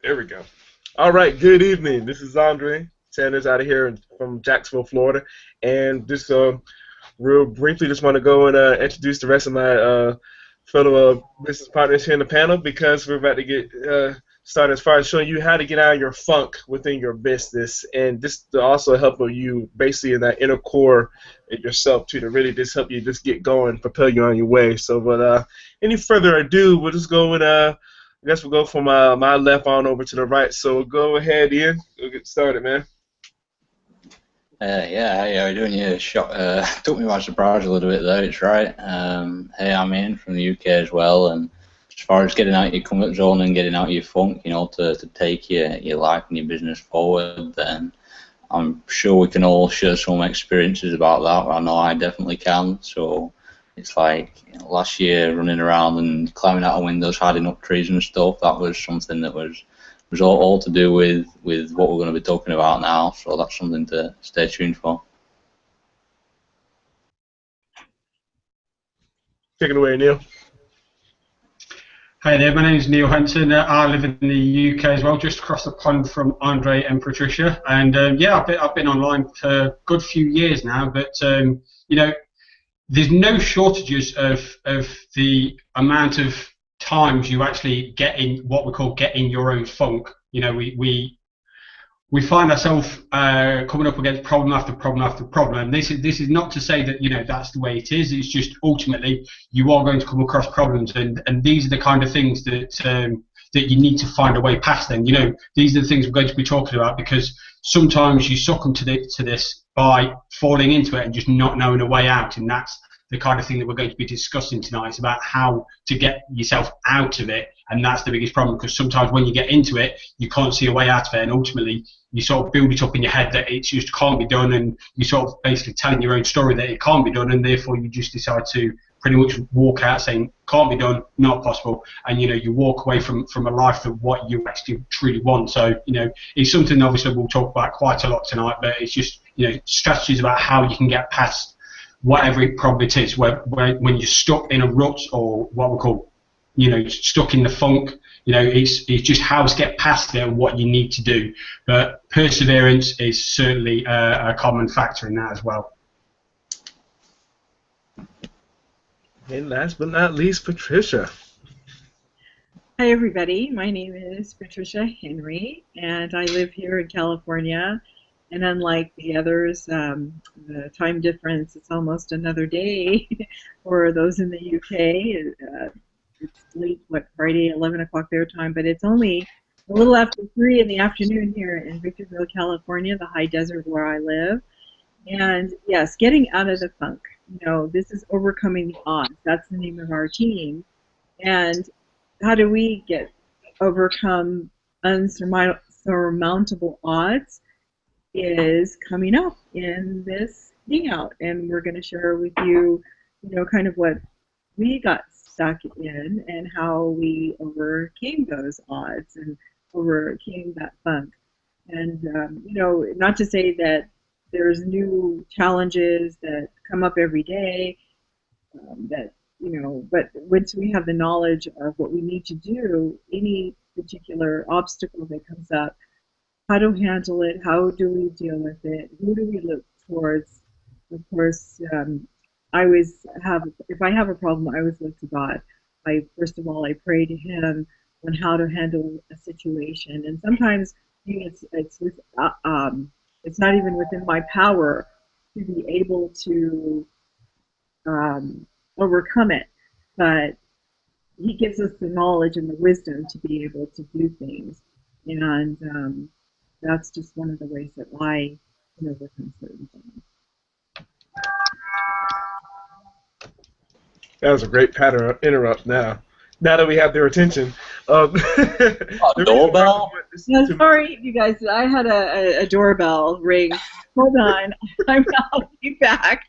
There we go. All right. Good evening. This is Andre Sanders out of here from Jacksonville, Florida, and just real briefly, just want to go and introduce the rest of my fellow business partners here in the panel because we're about to get started as far as showing you how to get out of your funk within your business, and just to also help you basically in that inner core in yourself too to really just help you just get going, propel you on your way. So, but any further ado, we'll just go with I guess we'll go from my left on over to the right. So go ahead, Ian. We'll get started, man. Yeah, how are you doing? Yeah, took me by surprise a little bit though. It's right. Hey, I'm Ian from the UK as well, and as far as getting out of your comfort zone and getting out of your funk, to take your life and your business forward, then I'm sure we can all share some experiences about that. I know I definitely can. So it's like last year running around and climbing out of windows, hiding up trees and stuff. That was something that was all to do with what we're going to be talking about now. So that's something to stay tuned for. Take it away, Neil. Hi there, my name is Neil Henson. I live in the UK as well, just across the pond from Andre and Patricia. And yeah, I've been online for a good few years now, but you know, there's no shortages of the amount of times you actually get in what we call getting your own funk. You know, we find ourselves coming up against problem after problem after problem. And this is not to say that that's the way it is. It's just ultimately you are going to come across problems, and these are the kind of things that you need to find a way past them. These are the things we're going to be talking about, because sometimes you succumb to this by falling into it and just not knowing a way out, and that's the kind of thing that we're going to be discussing tonight. It's about how to get yourself out of it, and that's the biggest problem, because sometimes when you get into it, you can't see a way out of it, and ultimately you sort of build it up in your head that it just can't be done, and you sort of basically telling your own story that it can't be done, and therefore you just decide to pretty much walk out saying can't be done, not possible, and you walk away from a life of what you actually truly want. So it's something obviously we'll talk about quite a lot tonight, but it's just strategies about how you can get past whatever it probably is, where when you're stuck in a rut, or what we call stuck in the funk. It's just how to get past it and what you need to do. But perseverance is certainly a common factor in that as well. And last but not least, Patricia. Hi everybody, my name is Patricia Henry, and I live here in California. And unlike the others, the time difference, it's almost another day for those in the UK. It's late, Friday, 11 o'clock their time, but it's only a little after 3 in the afternoon here in Victorville, California, the high desert where I live. And yes, getting out of the funk. This is overcoming the odds. That's the name of our team. And how do we overcome unsurmountable odds? Is coming up in this hangout, and we're going to share with you, kind of what we got stuck in and how we overcame those odds and overcame that funk. And not to say that there's new challenges that come up every day, but once we have the knowledge of what we need to do, any particular obstacle that comes up, how to handle it, how do we deal with it, who do we look towards? Of course, if I have a problem, I always look to God. First of all, I pray to Him on how to handle a situation. And sometimes it's not even within my power to be able to overcome it, but He gives us the knowledge and the wisdom to be able to do things. And that's just one of the ways that I can overcome certain things. That was a great pattern interrupt now. Now that we have their attention. Doorbell? No, sorry, you guys. I had a doorbell ring. Hold on. I'll be back.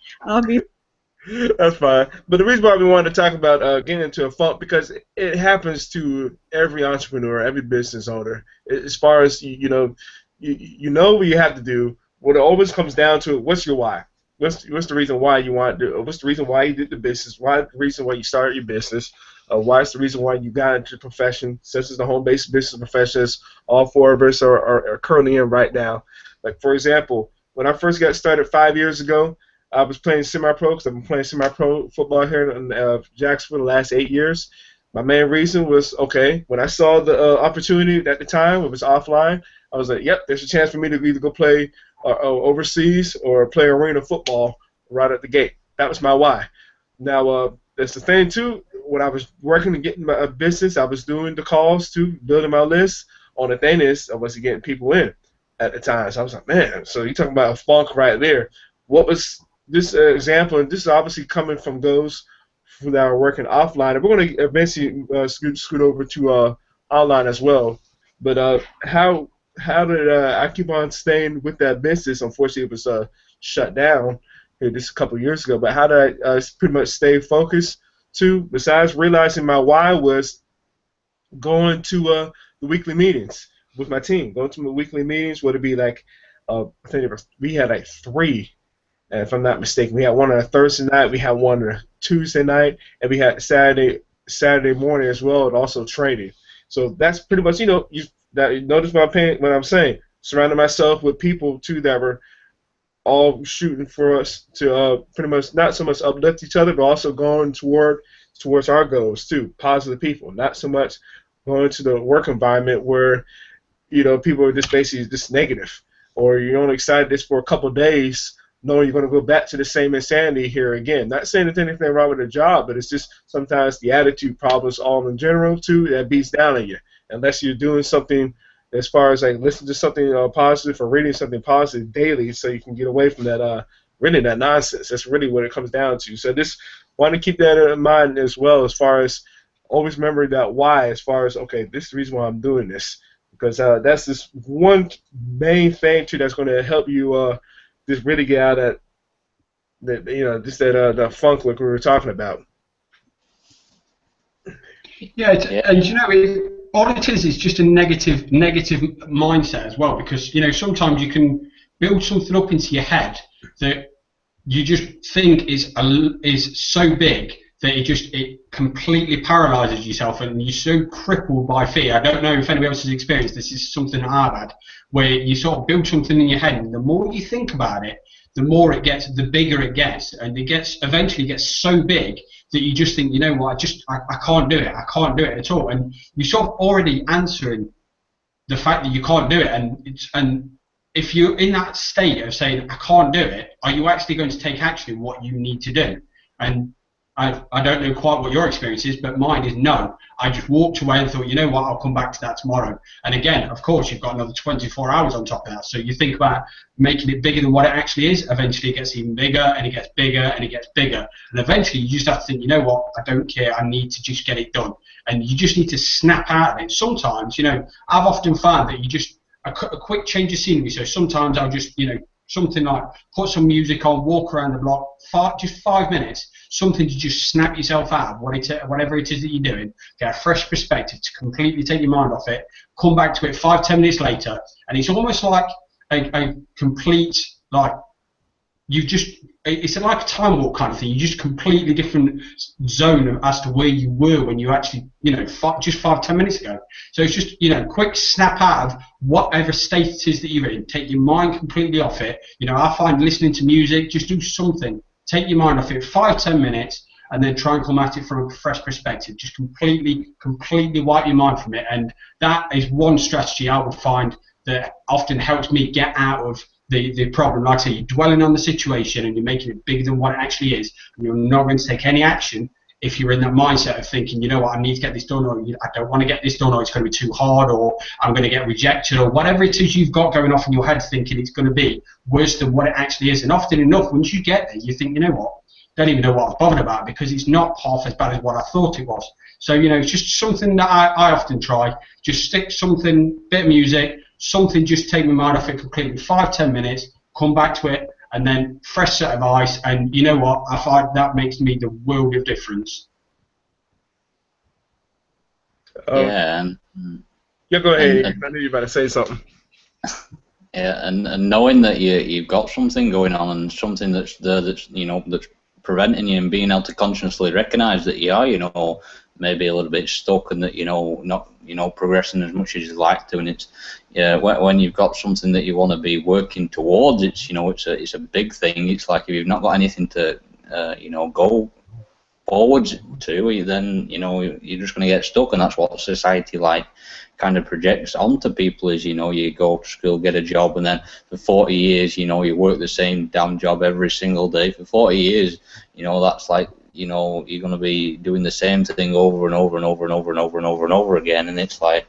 That's fine. But the reason why we wanted to talk about getting into a funk, because it happens to every entrepreneur, every business owner. As far as you know what you have to do. What it always comes down to, what's your why? What's the reason why you want to do it? What's the reason why you did the business? What's the reason why you started your business? why it's the reason why you got into the profession, such as the home-based business professions all four of us are currently in right now. Like, for example, when I first got started 5 years ago, I was playing semi-pro because I've been playing semi-pro football here in Jacksonville the last 8 years. My main reason was, okay, when I saw the opportunity at the time, it was offline, I was like, yep, there's a chance for me to either go play overseas or play arena football right at the gate. That was my why. Now, that's the thing, too. When I was working and getting my business, I was doing the calls, too, building my list. On the thing is, I wasn't getting people in at the time. So I was like, man, so you're talking about a funk right there. What was this example? And this is obviously coming from those that are working offline. And we're going to eventually scoot over to online as well. But how did I keep on staying with that business? Unfortunately, it was shut down here just a couple of years ago. But how did I pretty much stay focused? Too, besides realizing my why was going to the weekly meetings with my team. Going to my weekly meetings, would it be like, I think we had like 3, if I'm not mistaken. We had one on a Thursday night, we had one on a Tuesday night, and we had Saturday morning as well, and also training. So that's pretty much, you notice what I'm saying. Surrounding myself with people too that were all shooting for us to pretty much not so much uplift each other, but also going towards our goals too. Positive people, not so much going to the work environment where people are just basically just negative, or you're only excited just for a couple of days, knowing you're going to go back to the same insanity here again. Not saying there's anything wrong with the job, but it's just sometimes the attitude problems all in general too that beats down on you. Unless you're doing something as far as like listening to something positive or reading something positive daily, so you can get away from that really that nonsense. That's really what it comes down to. So just want to keep that in mind as well, as far as always remembering that why, as far as, okay, this is the reason why I'm doing this, because that's just one main thing too that's going to help you just really get out of that funk like we were talking about. Yeah, and all it is just a negative mindset as well, because sometimes you can build something up into your head that you just think is so big that it completely paralyzes yourself, and you're so crippled by fear. I don't know if anybody else has experienced this. Is something that I've had, where you sort of build something in your head, and the more you think about it, the more it gets, the bigger it gets, and eventually gets so big that you just think, what, I can't do it. I can't do it at all. And you're sort of already answering the fact that you can't do it. And if you're in that state of saying, I can't do it, are you actually going to take action in what you need to do? And I don't know quite what your experience is, but mine is no. I just walked away and thought, what, I'll come back to that tomorrow. And again, of course, you've got another 24 hours on top of that. So you think about making it bigger than what it actually is. Eventually it gets even bigger, and it gets bigger, and it gets bigger. And eventually you just have to think, what, I don't care. I need to just get it done. And you just need to snap out of it. Sometimes, I've often found that you just, a quick change of scenery. So sometimes I'll just, something like put some music on, walk around the block, just 5 minutes, something to just snap yourself out of whatever it is that you're doing, get a fresh perspective to completely take your mind off it, come back to it 5-10 minutes later, and it's almost like a complete, like, it's like a time warp kind of thing. You're just completely different zone as to where you were when you actually, just 5-10 minutes ago. So it's just, quick snap out of whatever state it is that you're in. Take your mind completely off it. I find listening to music, just do something. Take your mind off it 5-10 minutes, and then try and come at it from a fresh perspective. Just completely wipe your mind from it. And that is one strategy I would find that often helps me get out of the problem. Like I say, you're dwelling on the situation and you're making it bigger than what it actually is, and you're not going to take any action if you're in that mindset of thinking, what, I need to get this done, or I don't want to get this done, or it's going to be too hard, or I'm going to get rejected, or whatever it is you've got going off in your head, thinking it's going to be worse than what it actually is. And often enough, once you get there, you think, what, don't even know what I was bothered about, because it's not half as bad as what I thought it was. So, it's just something that I often try. Just stick something, bit of music, something, just take my mind off it completely, 5-10 minutes, come back to it, and then fresh set of eyes, and what, I find that makes me the world of difference. Yeah. Go ahead. I knew you were about to say something. Yeah, and knowing that you've got something going on, and something that's there, that's preventing you, and being able to consciously recognise that you are, maybe a little bit stuck, and that not progressing as much as you'd like to. And it's when you've got something that you want to be working towards, it's a big thing. It's like if you've not got anything to go forwards to, then you're just going to get stuck, and that's what society kind of projects onto people is, you go to school, get a job, and then for 40 years, you work the same damn job every single day. For 40 years, that's like, you're going to be doing the same thing over and over and over and over and over and over and over again, and it's like,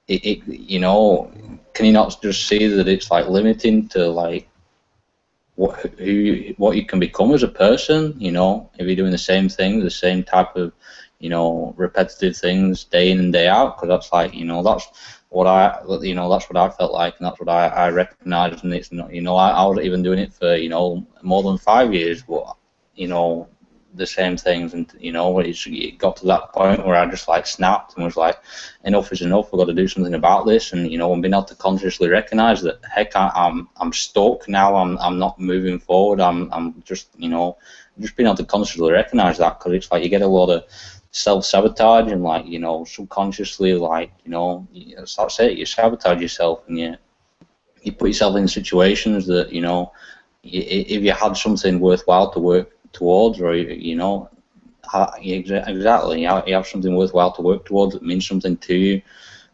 can you not just see that it's like limiting to like what you can become as a person, if you're doing the same thing, the same type of repetitive things day in and day out, because that's like, that's what I felt like, and that's what I recognized. And it's not, I wasn't even doing it for more than 5 years, but the same things, and it got to that point where I just like snapped and was like, enough is enough, I've got to do something about this. And and being able to consciously recognize that, heck, I'm stuck now, I'm not moving forward, I'm just just being able to consciously recognize that, because it's like you get a lot of self-sabotage, and like subconsciously, like that's it, you sabotage yourself, and you put yourself in situations that if you had something worthwhile to work towards, or exactly, you have something worthwhile to work towards that means something to you,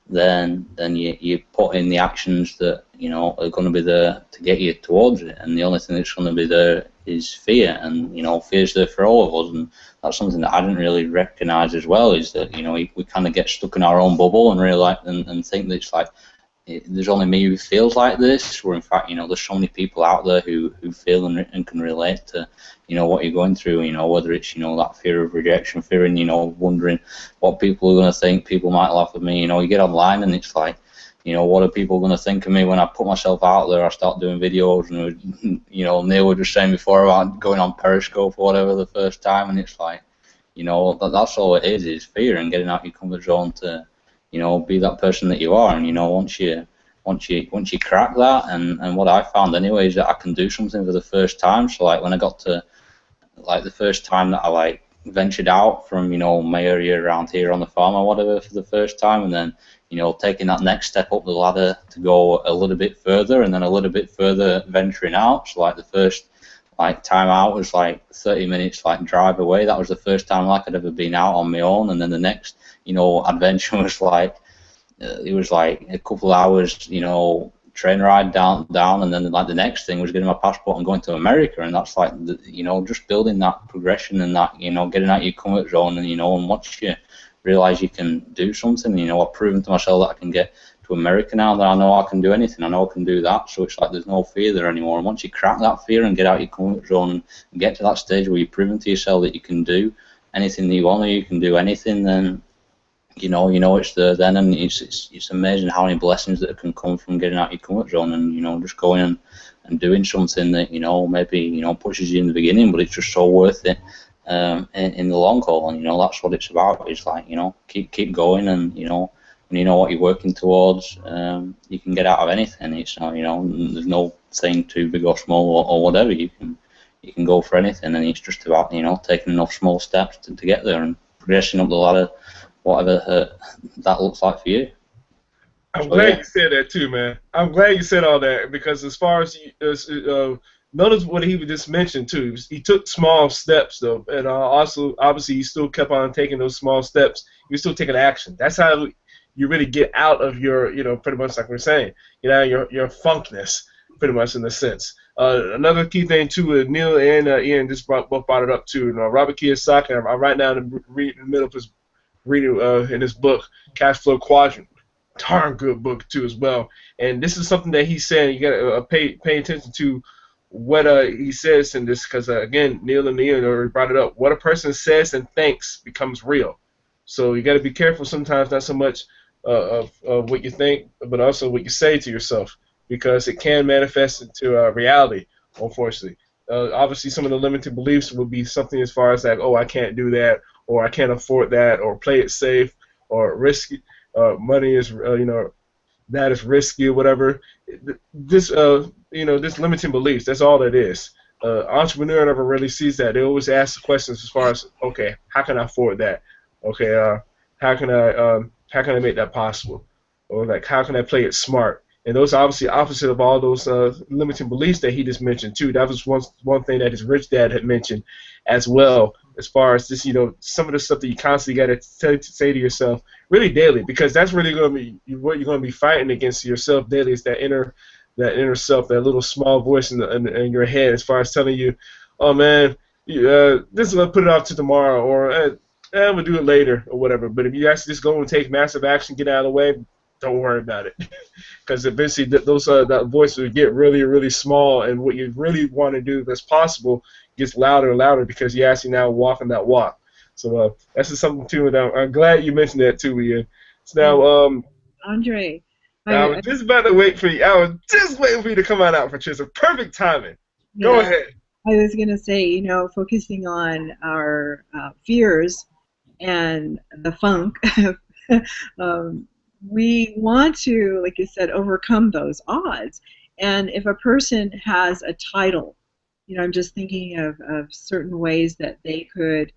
then you put in the actions that are going to be there to get you towards it. And the only thing that's going to be there is fear, and fear's there for all of us. And that's something that I didn't really recognize as well, is that we kind of get stuck in our own bubble and realize and think that it's like, there's only me who feels like this, where in fact there's so many people out there who feel and can relate to what you're going through, whether it's that fear of rejection, fear and wondering what people are going to think, people might laugh at me, you get online and it's like, what are people going to think of me when I put myself out there, I start doing videos, and Neil was just saying before about going on Periscope or whatever the first time, and it's like, that's all it is fear, and getting out your comfort zone to be that person that you are. And once you crack that, and what I found anyway is that I can do something for the first time. So like when I got to like the first time that I like ventured out from my area around here on the farm or whatever for the first time, and then taking that next step up the ladder to go a little bit further, and then a little bit further venturing out. So like the first like time out was like 30 minutes like drive away. That was the first time like I'd ever been out on my own. And then the next adventure was like it was like a couple of hours train ride down, and then like the next thing was getting my passport and going to America. And that's like just building that progression, and that getting out your comfort zone, and and once you realize you can do something, I've proven to myself that I can get to America now, that I know I can do anything, I know I can do that. So it's like there's no fear there anymore. And once you crack that fear and get out your comfort zone and get to that stage where you've proven to yourself that you can do anything that you want, or you can do anything, then it's there then. And it's amazing how many blessings that can come from getting out your comfort zone, and just going and doing something that maybe pushes you in the beginning, but it's just so worth it in the long haul. And that's what it's about. It's like keep going, and when you know what you're working towards, you can get out of anything. It's there's no thing too big or small or whatever. You can go for anything, and it's just about taking enough small steps to get there and progressing up the ladder, whatever that looks like for you. I'm glad you said that too, man. I'm glad you said all that, because as far as notice what he just mentioned too. He took small steps though, and also obviously he still kept on taking those small steps. He was still taking action. That's how you really get out of your, pretty much like we're saying, your funkness, pretty much in a sense. Another key thing too, Neil and Ian just both brought it up too. Robert Kiyosaki, I'm right now in the middle of his reading in his book, Cash Flow Quadrant. Darn good book too as well. And this is something that he's saying. You gotta pay attention to what he says in this, because again, Neil and Ian already brought it up. What a person says and thinks becomes real. So you got to be careful sometimes, not so much of what you think, but also what you say to yourself, because it can manifest into reality, unfortunately. Obviously, some of the limiting beliefs would be something as far as like, oh, I can't do that, or I can't afford that, or play it safe, or risky. Money is, that is risky, or whatever. This, this limiting beliefs. That's all it is. Entrepreneur never really sees that. They always ask the questions as far as, okay, how can I afford that? Okay, how can I make that possible? Or like, how can I play it smart? And those are obviously opposite of all those limiting beliefs that he just mentioned too. That was one thing that his rich dad had mentioned as well, as far as just some of the stuff that you constantly got to say to yourself really daily, because that's really going to be what you're going to be fighting against yourself daily, is that inner self, that little small voice in your head, as far as telling you, oh man, this is gonna put it off to tomorrow, or we'll do it later, or whatever. But if you actually just go and take massive action, get out of the way, don't worry about it, because eventually that voice will get really, really small, and what you really want to do that's possible gets louder and louder, because you're actually now walking that walk. So that's just something too. And I'm glad you mentioned that too, Ian. So now, Andre, I was just about to wait for you. I was just waiting for you to come on out, Patricia. Perfect timing. Go ahead. I was going to say, focusing on our fears and the funk, we want to, like you said, overcome those odds. And if a person has a title, I'm just thinking of certain ways that they could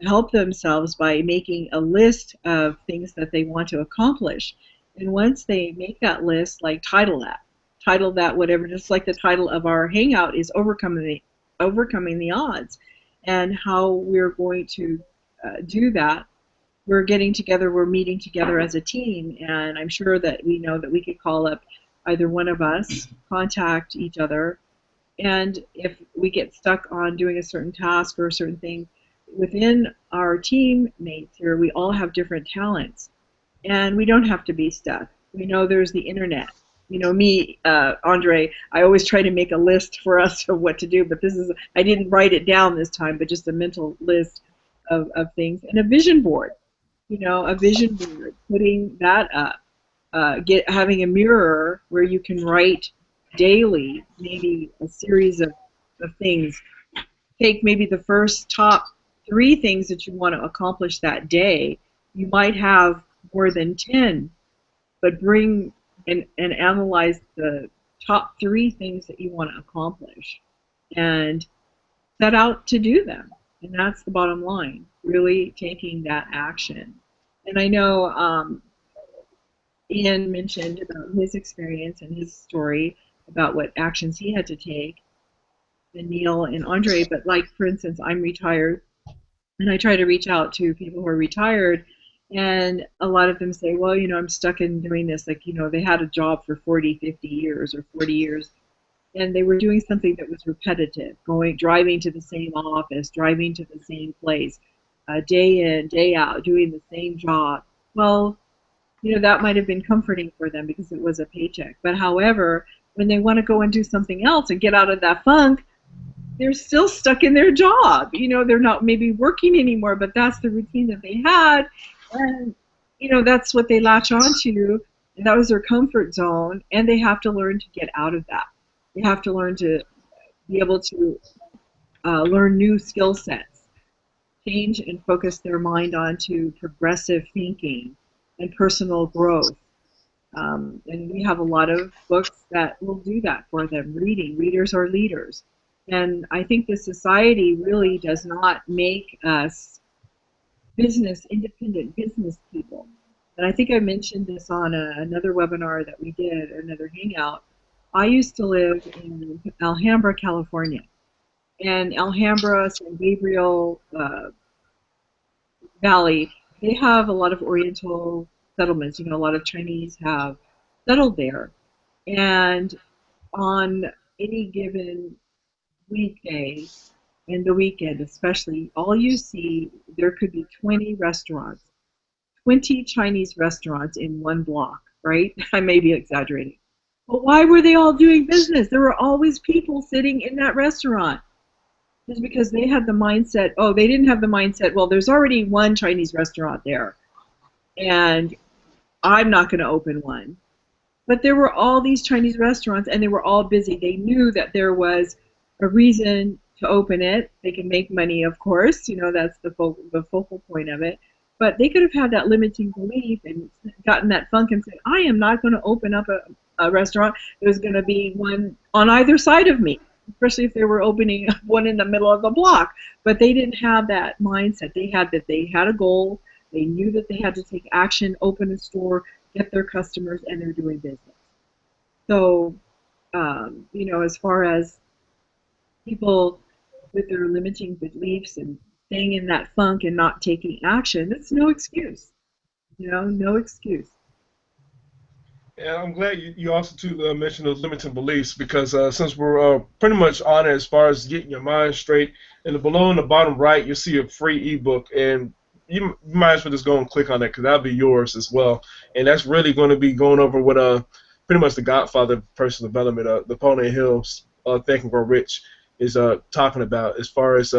help themselves by making a list of things that they want to accomplish. And once they make that list, like title that whatever, just like the title of our hangout is overcoming the odds, and how we're going to do that. We're getting together, we're meeting together as a team, and I'm sure that we know that we could call up either one of us, contact each other, and if we get stuck on doing a certain task or a certain thing, within our teammates here, we all have different talents, and we don't have to be stuck. We know there's the internet. Me, Andre, I always try to make a list for us of what to do, but I didn't write it down this time, but just a mental list of things, and a vision board. A vision board, putting that up, having a mirror where you can write daily, maybe a series of things. Take maybe the first top 3 things that you want to accomplish that day. You might have more than 10, but bring and analyze the top 3 things that you want to accomplish and set out to do them. And that's the bottom line, really taking that action. And I know Ian mentioned about his experience and his story about what actions he had to take, and Neil and Andre, but like, for instance, I'm retired, and I try to reach out to people who are retired, and a lot of them say, well, I'm stuck in doing this. Like, they had a job for 40, 50 years or 40 years, and they were doing something that was repetitive, driving to the same office, driving to the same place, day in, day out, doing the same job. Well, that might have been comforting for them because it was a paycheck. But however, when they want to go and do something else and get out of that funk, they're still stuck in their job. They're not maybe working anymore, but that's the routine that they had. And, that's what they latch onto, and that was their comfort zone, and they have to learn to get out of that. They have to learn to be able to learn new skill sets, change and focus their mind onto progressive thinking and personal growth. And we have a lot of books that will do that for them. Readers are leaders. And I think the society really does not make us independent business people. And I think I mentioned this on another webinar that we did, another hangout. I used to live in Alhambra, California. And Alhambra, San Gabriel Valley, they have a lot of Oriental settlements. A lot of Chinese have settled there. And on any given weekday, and the weekend especially, all you see, there could be 20 restaurants, 20 Chinese restaurants in one block, right? I may be exaggerating. But why were they all doing business? There were always people sitting in that restaurant. It's because they had the mindset, they didn't have the mindset, well, there's already one Chinese restaurant there, and I'm not going to open one. But there were all these Chinese restaurants, and they were all busy. They knew that there was a reason to open it. They can make money, of course. That's the focal point of it. But they could have had that limiting belief and gotten that funk and said, I am not going to open up a restaurant. There's going to be one on either side of me. especially if they were opening one in the middle of the block. But they didn't have that mindset. They had a goal. They knew that they had to take action, open a store, get their customers, and they're doing business. So, as far as people with their limiting beliefs and staying in that funk and not taking action, it's no excuse. No excuse. And I'm glad you also too mentioned those limiting beliefs, because since we're pretty much on it as far as getting your mind straight, and below in the bottom right you'll see a free ebook, and you might as well just go and click on it, because that'll be yours as well. And that's really going to be going over what pretty much the godfather of personal development, Napoleon Hill, Think and Grow Rich, is talking about, as far as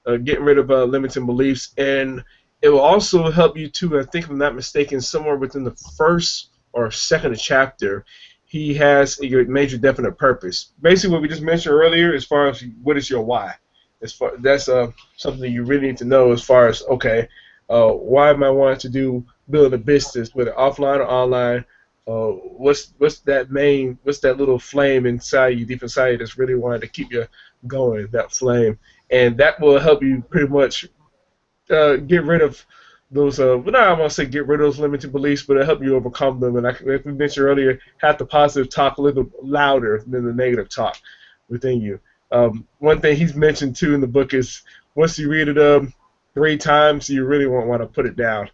getting rid of limiting beliefs. And it will also help you too, I think if I'm not mistaken, somewhere within the first or second chapter, he has your major definite purpose. Basically what we just mentioned earlier, as far as what is your why. That's something you really need to know, as far as, okay, why am I wanting to build a business, whether offline or online? What's that little flame inside you, deep inside you, that's really wanting to keep you going, that flame. And that will help you pretty much get rid of those, well, not I want to say get rid of those limiting beliefs, but it'll help you overcome them. And like we mentioned earlier, have the positive talk a little louder than the negative talk within you. One thing he's mentioned too in the book is, once you read it 3 times, you really won't want to put it down.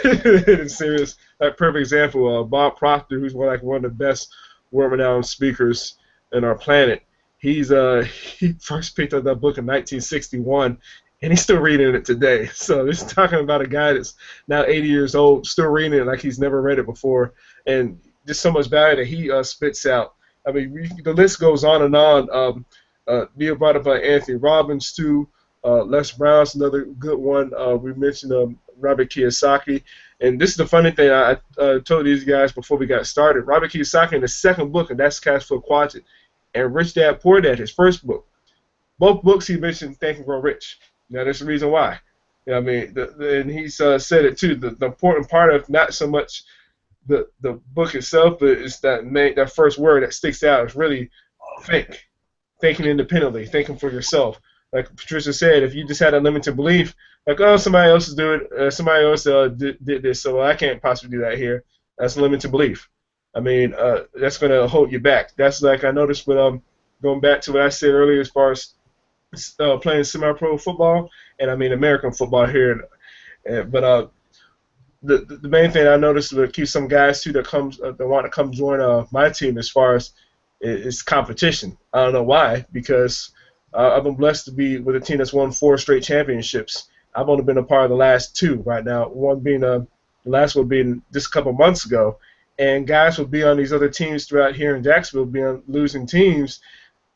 It's serious. Like, perfect example, Bob Proctor, who's one of the best world-renowned speakers in our planet. He first picked up that book in 1961, and he's still reading it today. So this is talking about a guy that's now 80 years old, still reading it like he's never read it before, and just so much value that he spits out. I mean, the list goes on and on. Neil brought up Anthony Robbins too. Les Brown's another good one. We mentioned Robert Kiyosaki. And this is the funny thing, I told these guys before we got started. Robert Kiyosaki in the second book, and that's Cash Flow Quadrant, and Rich Dad Poor Dad, his first book. Both books he mentioned Think and Grow Rich. Now there's a reason why. I mean, and he's said it too. The important part of not so much the book itself, but it's that first word that sticks out. Is really think. Thinking independently, thinking for yourself. Like Patricia said, if you just had a limited belief, like, oh, somebody else is doing it, somebody else did this, so I can't possibly do that here. That's a limited belief. I mean, that's going to hold you back. That's like I noticed with going back to what I said earlier, as far as playing semi-pro football, and I mean American football here. But the main thing I noticed with some guys too that want to come join my team, as far as is competition. I don't know why, because I've been blessed to be with a team that's won 4 straight championships. I've only been a part of the last 2 right now. One being the last one being just a couple months ago. And guys will be on these other teams throughout here in Jacksonville, be on losing teams,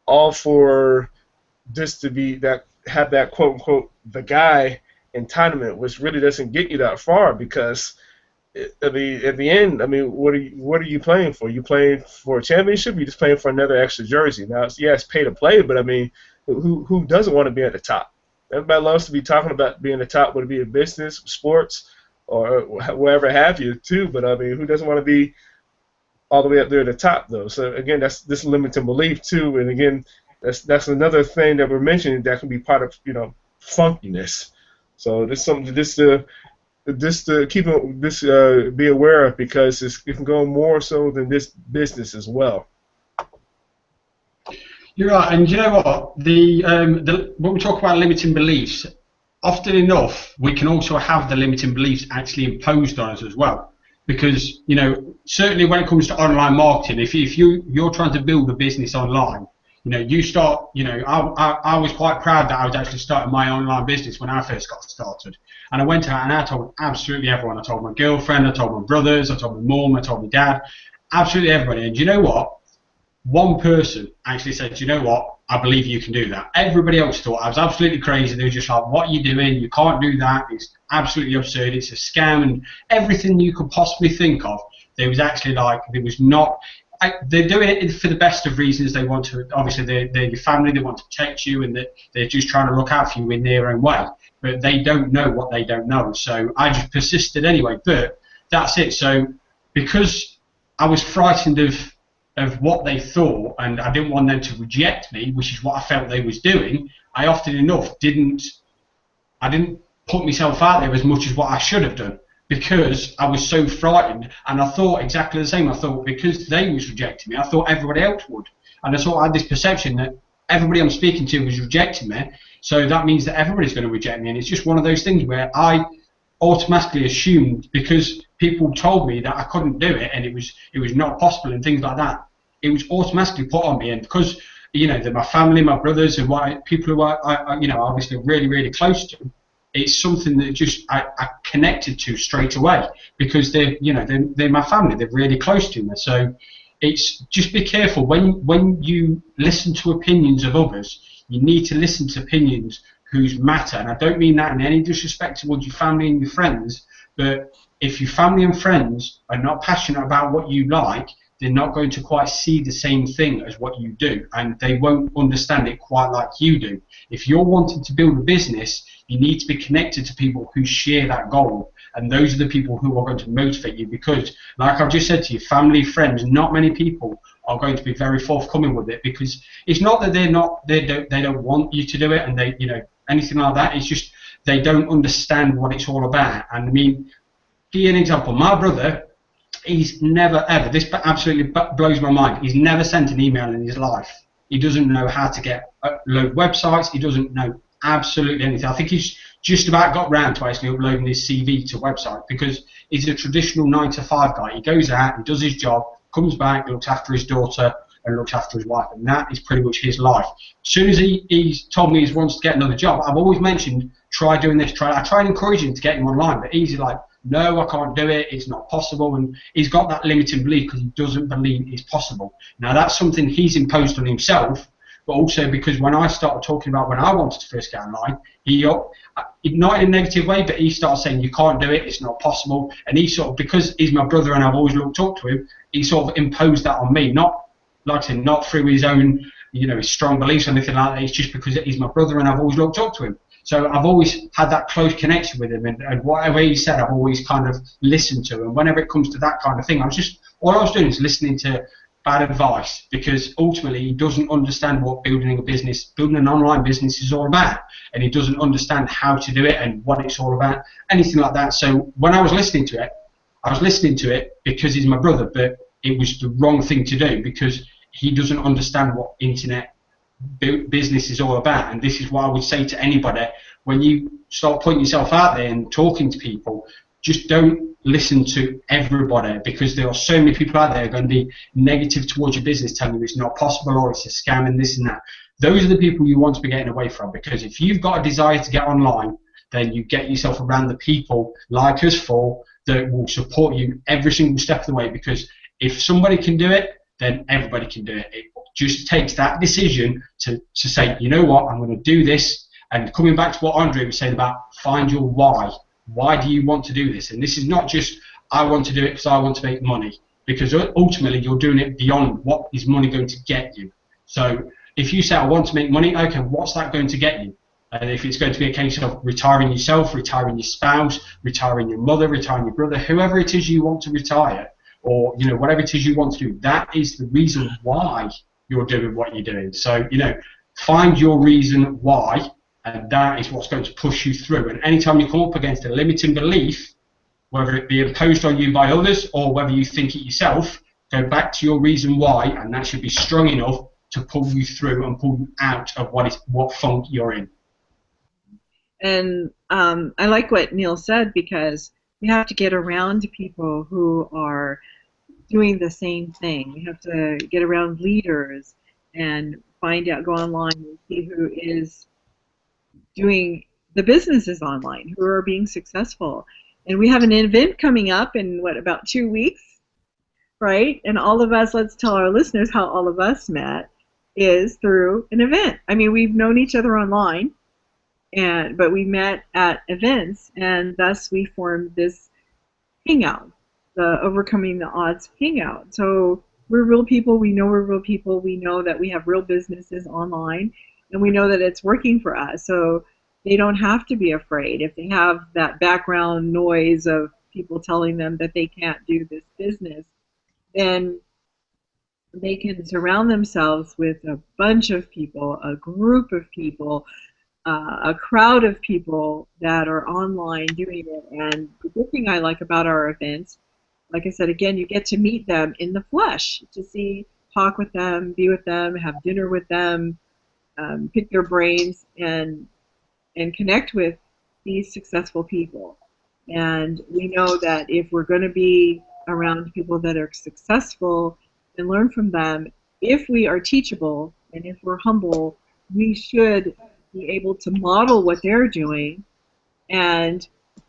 all for just to have that quote unquote the guy entitlement, which really doesn't get you that far, because at the end, I mean, what are you playing for? You playing for a championship? You're just playing for another extra jersey. Now, it's pay to play, but I mean, who doesn't want to be at the top? Everybody loves to be talking about being the top, whether it be in business, sports, or wherever have you, too. But I mean, who doesn't want to be all the way up there at the top, though? So again, that's this limiting belief too. And again, that's another thing that we're mentioning that can be part of funkiness. So this is something just to keep be aware of, because it can go more so than this business as well. You're right, and you know what? When we talk about limiting beliefs, often enough we can also have the limiting beliefs actually imposed on us as well. Because certainly when it comes to online marketing, if you're trying to build a business online, you start. I was quite proud that I was actually starting my online business when I first got started. And I went out and I told absolutely everyone. I told my girlfriend, I told my brothers, I told my mum, I told my dad, absolutely everybody. And you know what? One person actually said, you know what? I believe you can do that. Everybody else thought I was absolutely crazy. They were just like, what are you doing? You can't do that. It's absolutely absurd. It's a scam. And everything you could possibly think of, there was actually there was not. They're doing it for the best of reasons. They want to, obviously, they're your family. They want to protect you, and they're just trying to look out for you in their own way. But they don't know what they don't know. So I just persisted anyway. But that's it. So because I was frightened of of what they thought, and I didn't want them to reject me, which is what I felt they was doing, I often enough didn't put myself out there as much as what I should have done, because I was so frightened, and I thought exactly the same. I thought because they was rejecting me, I thought everybody else would, and I sort of had this perception that everybody I'm speaking to was rejecting me, so that means that everybody's going to reject me, and it's just one of those things where I automatically assumed, because people told me that I couldn't do it and it was not possible and things like that, it was automatically put on me. And because they're my family, my brothers, and people who I obviously really, really close to, it's something that just I connected to straight away, because they're my family, they're really close to me. So it's just be careful when you listen to opinions of others. You need to listen to opinions whose matter, and I don't mean that in any disrespect towards your family and your friends, but if your family and friends are not passionate about what you like, they're not going to quite see the same thing as what you do, and they won't understand it quite like you do. If you're wanting to build a business, you need to be connected to people who share that goal, and those are the people who are going to motivate you, because like I've just said to you, family, friends, not many people are going to be very forthcoming with it, because it's not that they don't want you to do it, and they anything like that. It's just they don't understand what it's all about. And I mean, give you an example. My brother, he's never ever, this absolutely blows my mind, he's never sent an email in his life. He doesn't know how to upload websites. He doesn't know absolutely anything. I think he's just about got round to actually uploading his CV to a website, because he's a traditional 9-to-5 guy. He goes out, he does his job, comes back, looks after his daughter and looks after his wife, and that is pretty much his life. As soon as he's told me he wants to get another job, I've always mentioned, try doing this, I try and encourage him to get him online, but he's like, no, I can't do it, it's not possible, and he's got that limiting belief because he doesn't believe it's possible. Now that's something he's imposed on himself, but also because when I started talking about when I wanted to first get online, he, not in a negative way, but he started saying, you can't do it, it's not possible, and he sort of, because he's my brother and I've always looked up to him, he sort of imposed that on me, not, like I said, not through his own, his strong beliefs or anything like that, it's just because he's my brother and I've always looked up to him. So I've always had that close connection with him, and whatever he said, I've always kind of listened to. And whenever it comes to that kind of thing, all I was doing is listening to bad advice, because ultimately he doesn't understand what building an online business is all about, and he doesn't understand how to do it and what it's all about, anything like that. So when I was listening to it because he's my brother, but it was the wrong thing to do, because he doesn't understand what internet business is all about. And this is what I would say to anybody: when you start putting yourself out there and talking to people, just don't listen to everybody, because there are so many people out there going to be negative towards your business, telling you it's not possible or it's a scam and this and that. Those are the people you want to be getting away from, because if you've got a desire to get online, then you get yourself around the people like us four that will support you every single step of the way, because if somebody can do it, then everybody can do it. It just takes that decision to say, you know what, I'm going to do this. And coming back to what Andre was saying about find your why. Why do you want to do this? And this is not just, I want to do it because I want to make money, because ultimately you're doing it beyond what is money going to get you. So if you say, I want to make money, okay, what's that going to get you? And if it's going to be a case of retiring yourself, retiring your spouse, retiring your mother, retiring your brother, whoever it is you want to retire, or whatever it is you want to do, that is the reason why you're doing what you're doing. So find your reason why, and that is what's going to push you through. And anytime you come up against a limiting belief, whether it be imposed on you by others or whether you think it yourself, go back to your reason why, and that should be strong enough to pull you through and pull you out of what funk you're in. And I like what Neil said, because we have to get around people who are doing the same thing. We have to get around leaders and find out, go online and see who is doing the businesses online, who are being successful. And we have an event coming up in, about 2 weeks, right? And all of us, let's tell our listeners how all of us met, is through an event. I mean, we've known each other online, but we met at events, and thus we formed this hangout, the Overcoming the Odds hangout. So we're real people. We know we're real people. We know that we have real businesses online, and we know that it's working for us. So they don't have to be afraid. If they have that background noise of people telling them that they can't do this business, then they can surround themselves with a bunch of people, a group of people, a crowd of people that are online doing it. And the good thing I like about our events, like I said, again, you get to meet them in the flesh, to see, talk with them, be with them, have dinner with them, pick their brains, and connect with these successful people. And we know that if we're going to be around people that are successful and learn from them, if we are teachable and if we're humble, we should be able to model what they're doing and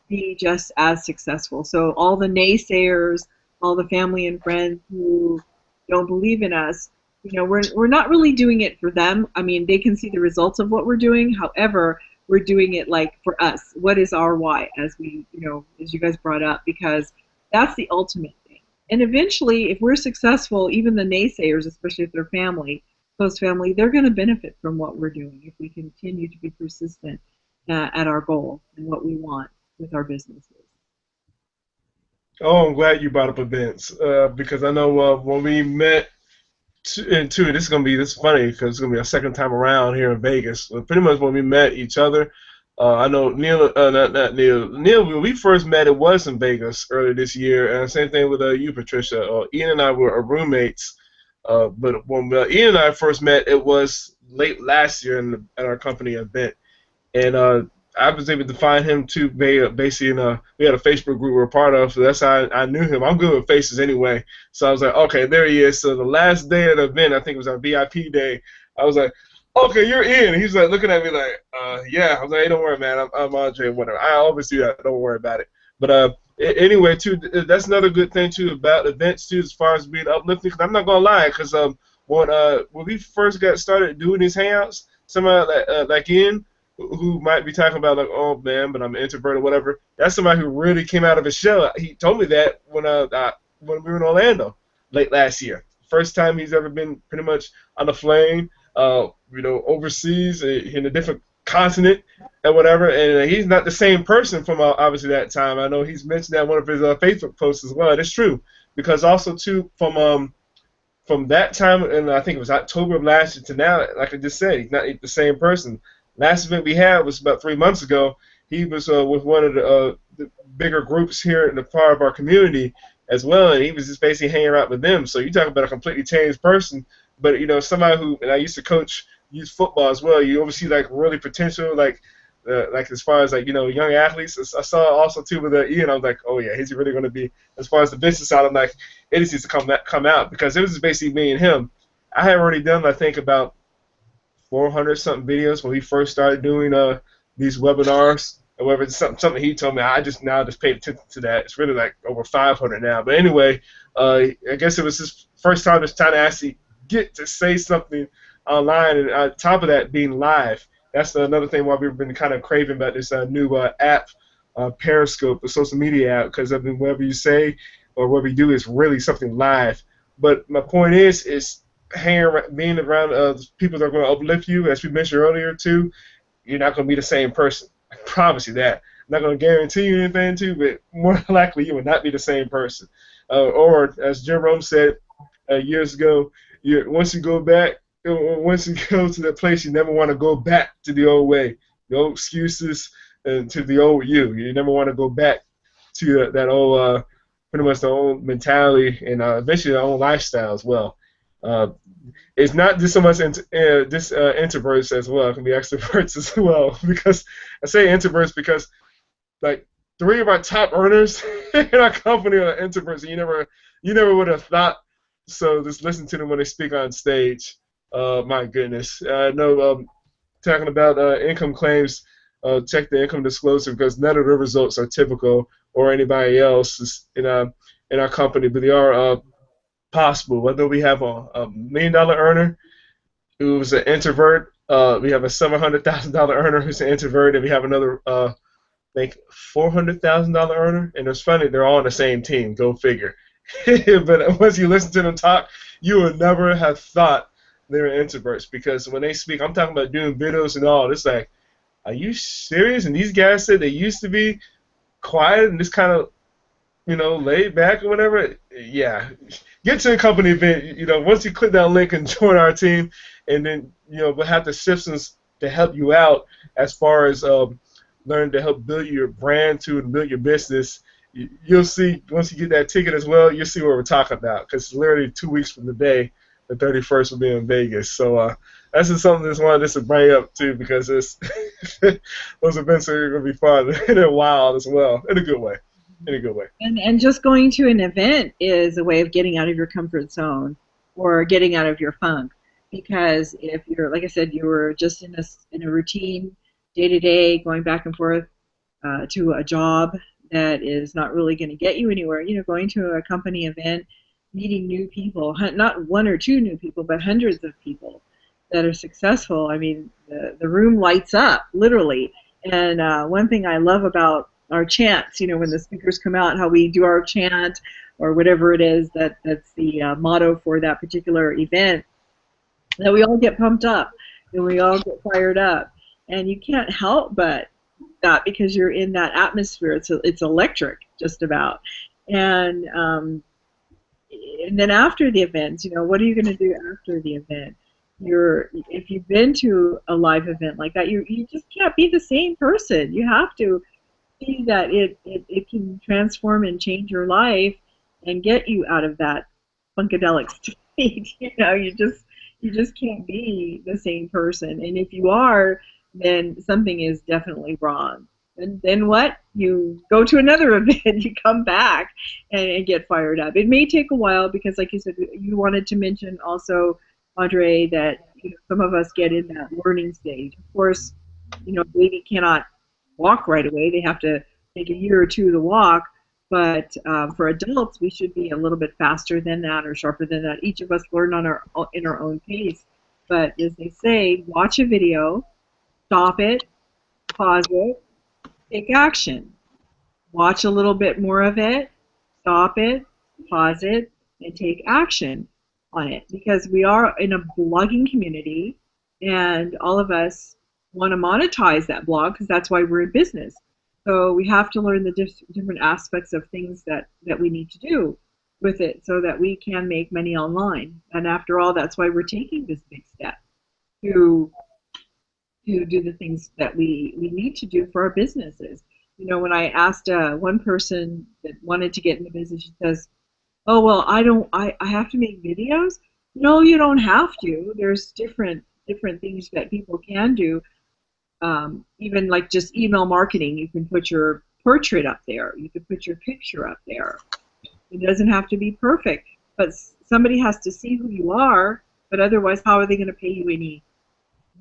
be just as successful. So all the naysayers, all the family and friends who don't believe in us, we're not really doing it for them. I mean, they can see the results of what we're doing. However, we're doing it like for us. What is our why, as as you guys brought up, because that's the ultimate thing. And eventually, if we're successful, even the naysayers, especially if they're family, close family, they're going to benefit from what we're doing if we continue to be persistent at our goal and what we want with our businesses. Oh, I'm glad you brought up events because I know when we met, and two, this is funny because it's gonna be a second time around here in Vegas. Pretty much when we met each other, I know Neil, not Neil. Neil, when we first met, it was in Vegas earlier this year, and same thing with you, Patricia. Ian and I were roommates, but when Ian and I first met, it was late last year at our company event, and I was able to find him too. Basically, we had a Facebook group we were part of, so that's how I knew him. I'm good with faces anyway, so I was like, okay, there he is. So the last day of the event, I think it was our VIP day. I was like, okay, you're in. He's like looking at me like, yeah. I was like, hey, don't worry, man. I'm Andre, whatever. I always do that. Don't worry about it. But anyway, too, that's another good thing too about events too, as far as being uplifting. Because I'm not gonna lie, because when we first got started doing these hangouts, somebody like Ian, who might be talking about like, oh man, but I'm an introvert or whatever. That's somebody who really came out of his shell. He told me that when we were in Orlando late last year. First time he's ever been pretty much on the plane, overseas in a different continent and whatever. And he's not the same person from obviously that time. I know he's mentioned that in one of his Facebook posts as well. It's true because also too from that time, and I think it was October of last year to now, like I just said, he's not the same person. Last event we had was about 3 months ago. He was with one of the bigger groups here in the part of our community as well, and he was just basically hanging out with them. So you talk about a completely changed person, but somebody who, and I used to coach youth football as well. You oversee like really potential, like as far as like young athletes. I saw also too with Ian. I was like, oh yeah, he's really going to be, as far as the business side. I'm like, it just needs to come out because it was just basically me and him. I had already done I think about 400 something videos when we first started doing these webinars. However, it's something he told me. I just paid attention to that. It's really like over 500 now. But anyway, I guess it was his first time just trying to actually get to say something online, and on top of that, being live. That's another thing why we've been kind of craving about this new app, Periscope, the social media app, because whatever you say or what we do is really something live. But my point is being around people that are going to uplift you, as we mentioned earlier too. You're not going to be the same person. I promise you that. I'm not going to guarantee you anything too, but more likely you will not be the same person. Or as Jim Rome said years ago, once you go to that place, you never want to go back to the old way, the old excuses, and to the old you. You never want to go back to that old, pretty much the old mentality and eventually the old lifestyle as well. It's not just so much introverts as well. It can be extroverts as well. Because I say introverts because like 3 of our top earners in our company are introverts, and you never would have thought. So just listen to them when they speak on stage. My goodness, I know. Talking about income claims, check the income disclosure because none of the results are typical or anybody else in our company, but they are possible. Whether we have a $1 million earner who's an introvert, we have a $700,000 earner who's an introvert, and we have another I think $400,000 earner. And it's funny, they're all on the same team. Go figure. But once you listen to them talk, you would never have thought they were introverts because when they speak, I'm talking about doing videos and all. It's like, are you serious? And these guys said they used to be quiet and just kind of laid back or whatever. Yeah, get to a company event. Once you click that link and join our team, and then we'll have the systems to help you out as far as learn to help build your brand too and build your business. You'll see once you get that ticket as well. You'll see what we're talking about because literally 2 weeks from the day, the 31st, will be in Vegas. So that's just something that's wanted to bring up too because those events are going to be fun and they're wild as well in a good way. And just going to an event is a way of getting out of your comfort zone or getting out of your funk. Because if you're, like I said, you were just in a routine, day-to-day, going back and forth to a job that is not really going to get you anywhere, going to a company event, meeting new people, not one or two new people, but hundreds of people that are successful. I mean, the room lights up, literally. And one thing I love about our chants, when the speakers come out, how we do our chant or whatever it is that's the motto for that particular event, that we all get pumped up and we all get fired up. And you can't help but that because you're in that atmosphere. It's electric, just about. And then after the events, what are you going to do after the event? If you've been to a live event like that, you just can't be the same person. You have to see that it can transform and change your life and get you out of that funkadelic state. You just can't be the same person. And if you are, then something is definitely wrong. And then what? You go to another event, you come back and get fired up. It may take a while because, like you said, you wanted to mention also, Andre, that some of us get in that learning stage. Of course, baby cannot walk right away. They have to take a year or two to walk. But for adults, we should be a little bit faster than that or sharper than that. Each of us learn in our own pace. But as they say, watch a video, stop it, pause it, take action. Watch a little bit more of it, stop it, pause it, and take action on it. Because we are in a blogging community, and all of us want to monetize that blog because that's why we're in business. So we have to learn the different aspects of things that we need to do with it so that we can make money online. And after all, that's why we're taking this big step to do the things that we need to do for our businesses. When I asked one person that wanted to get in the business, she says, "Oh, well, I have to make videos." No, you don't have to. There's different things that people can do. Even like just email marketing, you can put your portrait up there. You can put your picture up there. It doesn't have to be perfect, but somebody has to see who you are. But otherwise, how are they going to pay you any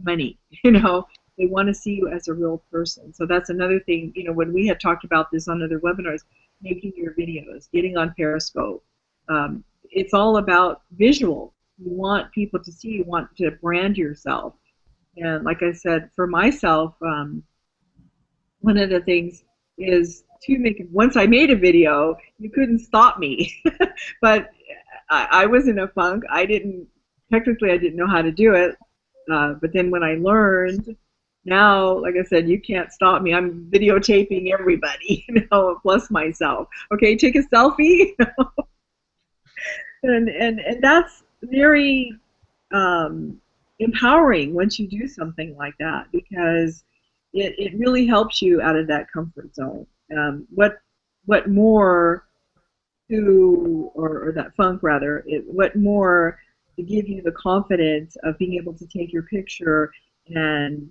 money? They want to see you as a real person. So that's another thing. When we had talked about this on other webinars, making your videos, getting on Periscope. It's all about visual. You want people to see. You want to brand yourself. And like I said, for myself, one of the things is to make. Once I made a video, you couldn't stop me. But I was in a funk. I didn't know how to do it. But then when I learned, now, like I said, you can't stop me. I'm videotaping everybody, plus myself. Okay, take a selfie. and that's very empowering once you do something like that, because it really helps you out of that comfort zone. What more to, or that funk rather, what more to give you the confidence of being able to take your picture and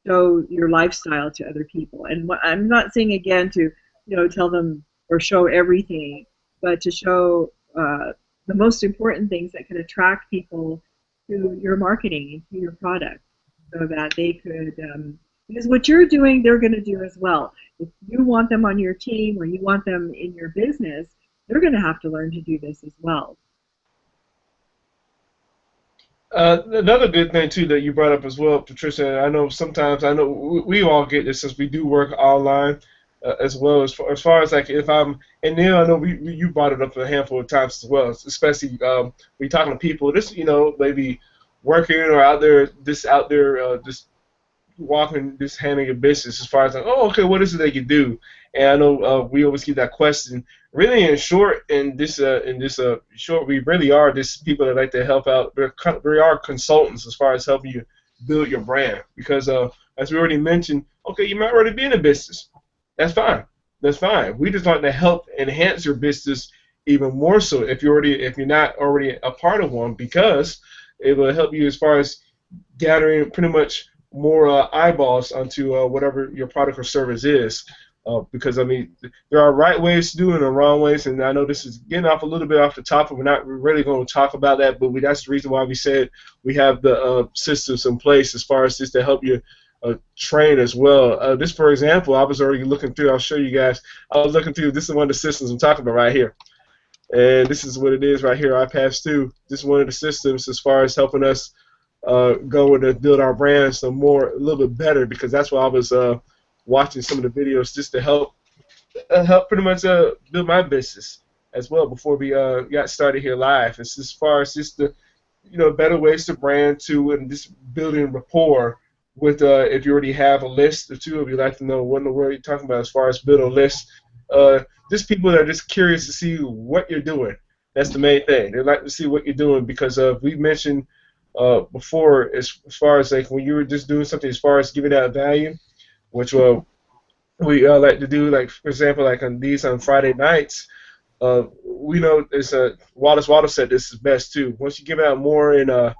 show your lifestyle to other people. And I'm not saying again to tell them or show everything, but to show the most important things that could attract people to your marketing and to your product, so that they could, because what you're doing, they're going to do as well. If you want them on your team or you want them in your business, they're going to have to learn to do this as well. Another good thing too that you brought up as well, Patricia. I know we all get this since we do work online as well. As far as like if I'm, and then I know you brought it up a handful of times as well, especially when you're talking to people, maybe working or out there, just walking, just handling your business as far as like, oh, okay, what is it they can do? And I know we always get that question. Really, in short, short, we really are just people that like to help out. We are consultants as far as helping you build your brand because, as we already mentioned, okay, you might already be in a business. That's fine. That's fine. We just like to help enhance your business even more so if you're not already a part of one because it will help you as far as gathering pretty much more eyeballs onto whatever your product or service is. Because I mean, there are right ways to do it and wrong ways, and I know this is getting off a little bit off the top, and we're not really going to talk about that. But that's the reason why we said we have the systems in place as far as this to help you train as well. This, for example, I was already looking through. I'll show you guys. I was looking through. This is one of the systems I'm talking about right here, and this is what it is right here. iPass2. This is one of the systems as far as helping us go and build our brand a little bit better because that's why I was watching some of the videos just to help pretty much build my business as well before we got started here live. It's as far as just the better ways to brand to and just building rapport with if you already have a list or two of you like to know what in the world you're talking about as far as build a list. Just people that are just curious to see what you're doing. That's the main thing. They like to see what you're doing because we mentioned before as far as like when you were just doing something as far as giving out value, which we like to do, like for example, like on Friday nights. We know it's Wallace said this is best too. Once you give out more in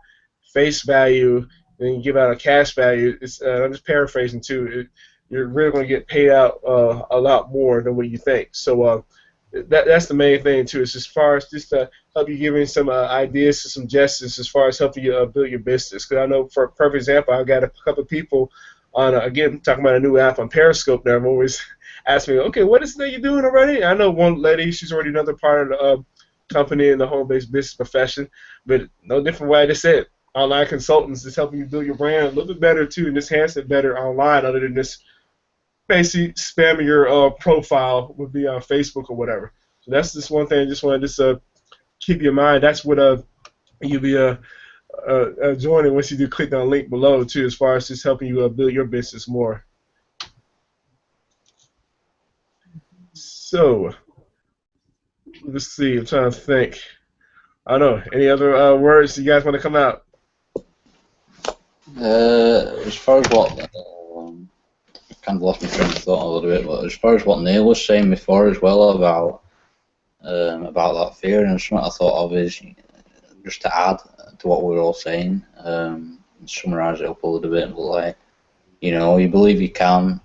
face value than you give out a cash value, I'm just paraphrasing too. You're really going to get paid out a lot more than what you think. So that's the main thing too. It's as far as just to help you giving some ideas, some suggestions as far as helping you build your business. Because I know, for a perfect example, I got a couple of people on again talking about a new app on Periscope. Now I'm always asking me, okay, what is it that you're doing already? I know one lady, she's already another part of the company in the home-based business profession, but no different way to say it. Online consultants is helping you build your brand a little bit better too, and just enhance it better online, other than just basically spamming your profile would be on Facebook or whatever. So that's just one thing I just want to keep in mind. That's what you'll be joining once you do click on the link below too, as far as just helping you build your business more. So let's see. I'm trying to think. I don't know. Any other words you guys want to come out? As far as what I kind of lost my train of thought a little bit, but as far as what Neil was saying before as well about that fear, and something I thought of is just to add to what we were all saying, summarize it up a little bit, but like, you believe you can,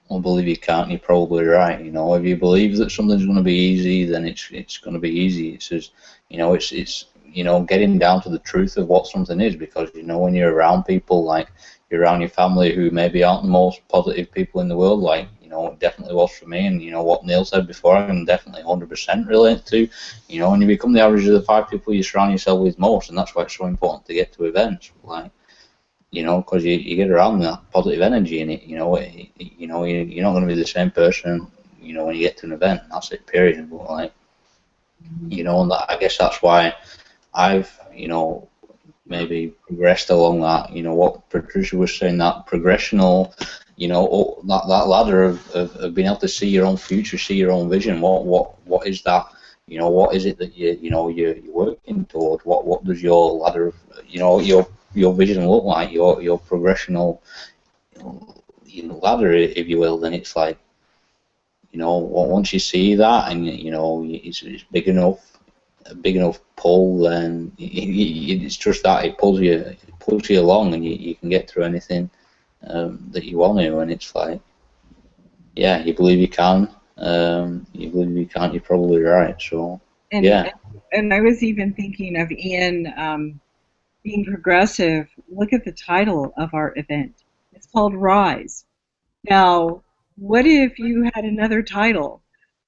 or believe you can't, you're probably right. If you believe that something's going to be easy, then it's going to be easy. It's just, it's getting down to the truth of what something is, because when you're around people, like you're around your family who maybe aren't the most positive people in the world, like it definitely was for me, and what Neil said before, I can definitely 100% relate to. When you become the average of the 5 people you surround yourself with most, and that's why it's so important to get to events, like because you get around that positive energy, and you're not going to be the same person, when you get to an event. That's it, period. But like, and I guess that's why I've, maybe progressed along that. What Patricia was saying, that progressional, that ladder of being able to see your own future, see your own vision. What is that? What is it that you're working toward? What does your ladder of, your vision look like? Your progressional, ladder, if you will. Then it's like, once you see that, and it's big enough, a big enough pull, then it's just that it pulls you along, and you can get through anything that you want to. And it's like, yeah, you believe you can, you believe you can't, you're probably right. So yeah. And I was even thinking of Ian being progressive. Look at the title of our event. It's called Rise. Now, what if you had another title?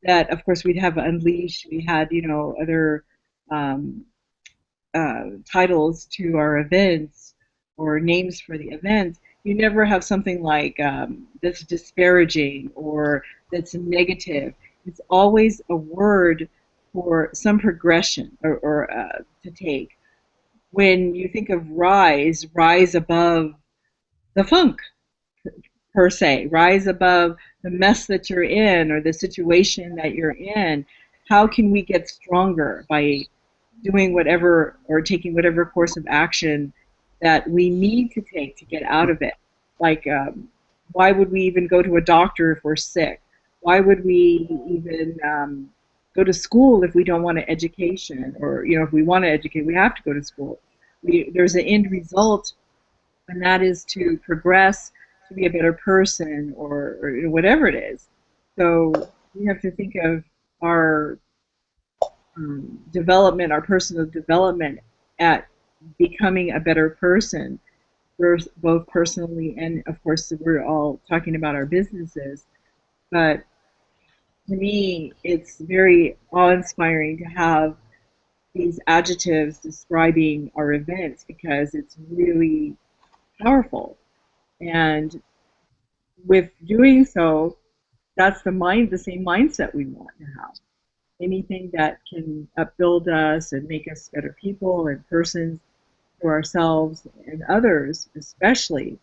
That, of course, we'd have Unleash. We had, other titles to our events or names for the events. You never have something like that's disparaging or that's negative. It's always a word for some progression or to take. When you think of rise above the funk per se, rise above the mess that you're in or the situation that you're in. How can we get stronger by doing whatever or taking whatever course of action that we need to take to get out of it? Like, why would we even go to a doctor if we're sick? Why would we even go to school if we don't want an education? Or, if we want to educate, we have to go to school. There's an end result, and that is to progress, to be a better person, or whatever it is. So we have to think of our development, our personal development, at becoming a better person, both personally and, of course, we're all talking about our businesses. But to me, it's very awe-inspiring to have these adjectives describing our events, because it's really powerful. And with doing so, that's the same mindset we want to have. Anything that can upbuild us and make us better people and persons for ourselves and others, especially,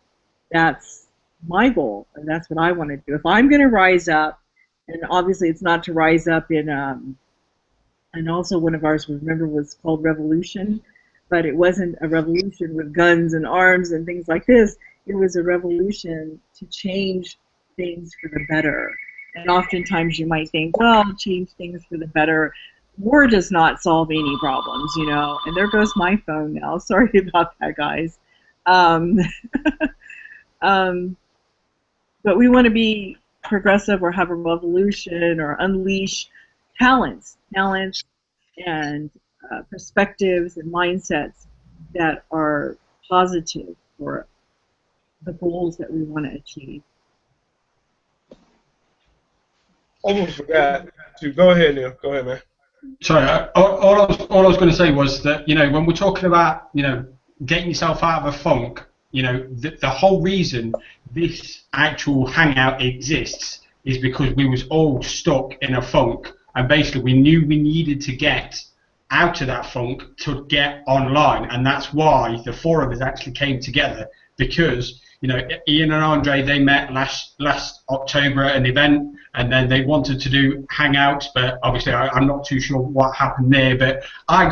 that's my goal, and that's what I want to do. If I'm going to rise up, and obviously it's not to rise up in, and also one of ours, remember, was called Revolution, but it wasn't a revolution with guns and arms and things like this. It was a revolution to change things for the better. And oftentimes you might think, well, change things for the better. War does not solve any problems, And there goes my phone now. Sorry about that, guys. But we want to be progressive or have a revolution or unleash talents and perspectives and mindsets that are positive for the goals that we want to achieve. Almost forgot to go ahead, Neil. Go ahead, man. Sorry, all I was going to say was that, when we're talking about, getting yourself out of a funk, the whole reason this actual hangout exists is because we was all stuck in a funk, and basically we knew we needed to get out of that funk to get online, and that's why the four of us actually came together, because Ian and Andre, they met last October at an event, and then they wanted to do hangouts, but obviously I'm not too sure what happened there. But I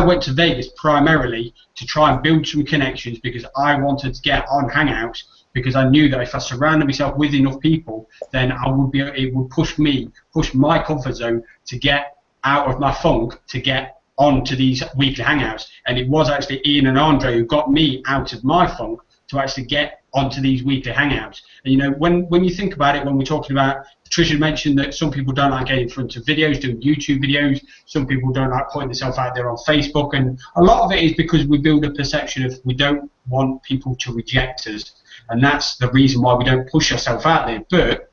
went to Vegas primarily to try and build some connections, because I wanted to get on hangouts, because I knew that if I surrounded myself with enough people, then it would push my comfort zone to get out of my funk, to get onto these weekly hangouts. And it was actually Ian and Andre who got me out of my funk to actually get onto these weekly hangouts. And when you think about it, when we're talking about, Tricia mentioned that some people don't like getting in front of videos, doing YouTube videos, some people don't like putting themselves out there on Facebook, and a lot of it is because we build a perception of we don't want people to reject us, and that's the reason why we don't push ourselves out there. But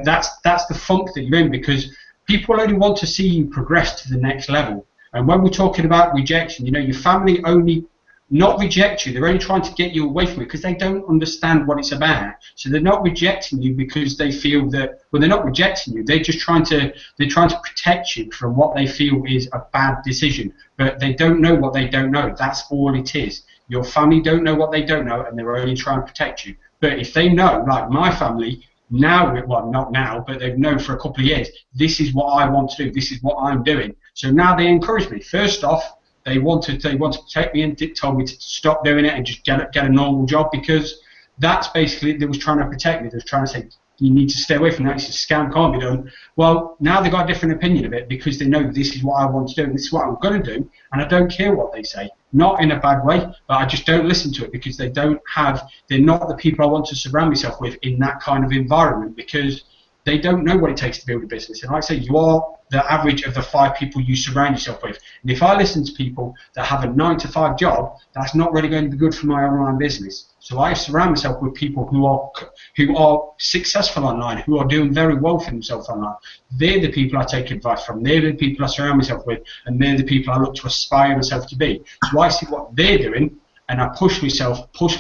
that's the funk that you're in, because people only want to see you progress to the next level. And when we're talking about rejection, your family only not reject you, they're only trying to get you away from it, because they don't understand what it's about. So they're not rejecting you because they feel that, well, they're not rejecting you, they're just trying to protect you from what they feel is a bad decision. But they don't know what they don't know. That's all it is. Your family don't know what they don't know, and they're only trying to protect you. But if they know, like my family, now, well, not now, but they've known for a couple of years, this is what I want to do, this is what I'm doing. So now they encourage me. First off, they wanted to protect me and told me to stop doing it and just get a normal job, because that's basically, they was trying to protect me. They was trying to say, you need to stay away from that, it's a scam, can't be done. Well, now they've got a different opinion of it, because they know this is what I want to do and this is what I'm going to do, and I don't care what they say. Not in a bad way, but I just don't listen to it, because they're not the people I want to surround myself with in that kind of environment, because they don't know what it takes to build a business. And like I say, you are the average of the 5 people you surround yourself with. And if I listen to people that have a 9-to-5 job, that's not really going to be good for my online business. So I surround myself with people who are successful online, who are doing very well for themselves online. They're the people I take advice from. They're the people I surround myself with, and they're the people I look to aspire myself to be. So I see what they're doing, and I push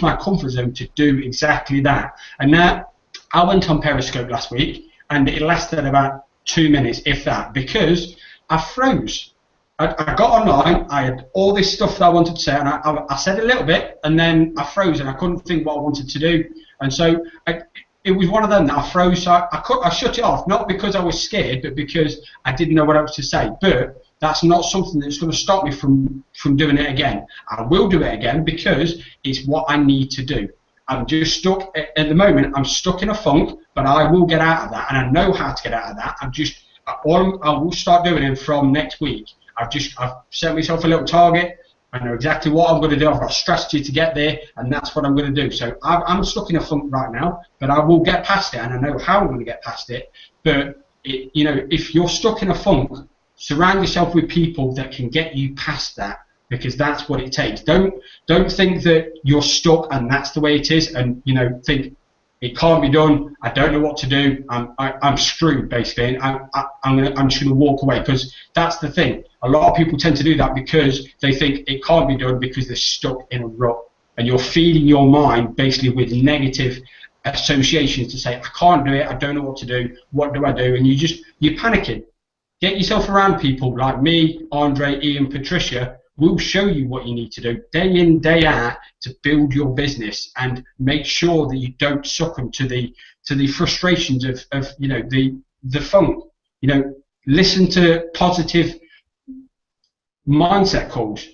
my comfort zone to do exactly that. And now I went on Periscope last week, and it lasted about 2 minutes, if that, because I froze. I got online, I had all this stuff that I wanted to say, and I said a little bit, and then I froze, and I couldn't think what I wanted to do. And so it was one of them that I froze, so I shut it off, not because I was scared, but because I didn't know what else to say. But that's not something that's going to stop me from doing it again. I will do it again because it's what I need to do. I'm just stuck, at the moment, I'm stuck in a funk, but I will get out of that, and I know how to get out of that. I will start doing it from next week. I've set myself a little target. I know exactly what I'm going to do. I've got a strategy to get there, and that's what I'm going to do. So I'm stuck in a funk right now, but I will get past it, and I know how I'm going to get past it. But if you're stuck in a funk, surround yourself with people that can get you past that, because that's what it takes. Don't think that you're stuck and that's the way it is, and think it can't be done. I don't know what to do. I'm screwed, basically. And I'm just going to walk away, because that's the thing. A lot of people tend to do that because they think it can't be done because they're stuck in a rut, and you're feeding your mind basically with negative associations to say, I can't do it. I don't know what to do. What do I do? And you're panicking. Get yourself around people like me, Andre, Ian, Patricia. We'll show you what you need to do day in, day out to build your business, and make sure that you don't succumb to the frustrations of the funk. Listen to positive mindset calls.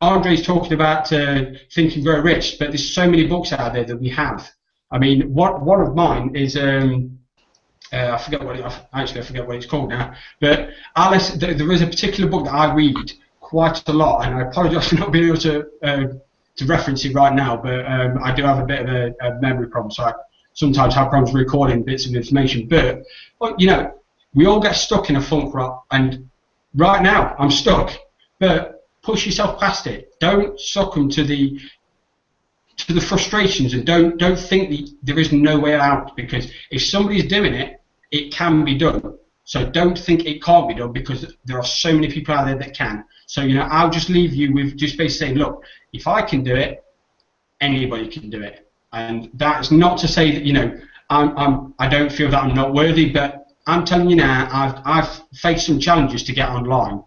Andre's talking about Think and Grow Rich, but there's so many books out there that we have. I mean, one of mine is I forget what it's called now. But Alice, there is a particular book that I read quite a lot, and I apologise for not being able to reference it right now. But I do have a bit of a memory problem, so I sometimes have problems recording bits of information. But we all get stuck in a funk rut, and right now I'm stuck. But push yourself past it. Don't succumb to the frustrations, and don't think that there is no way out, because if somebody's doing it, it can be done. So don't think it can't be done, because there are so many people out there that can. So I'll just leave you with just basically saying, look, if I can do it, anybody can do it. And that's not to say that I don't feel that I'm not worthy, but I'm telling you now, I've faced some challenges to get online,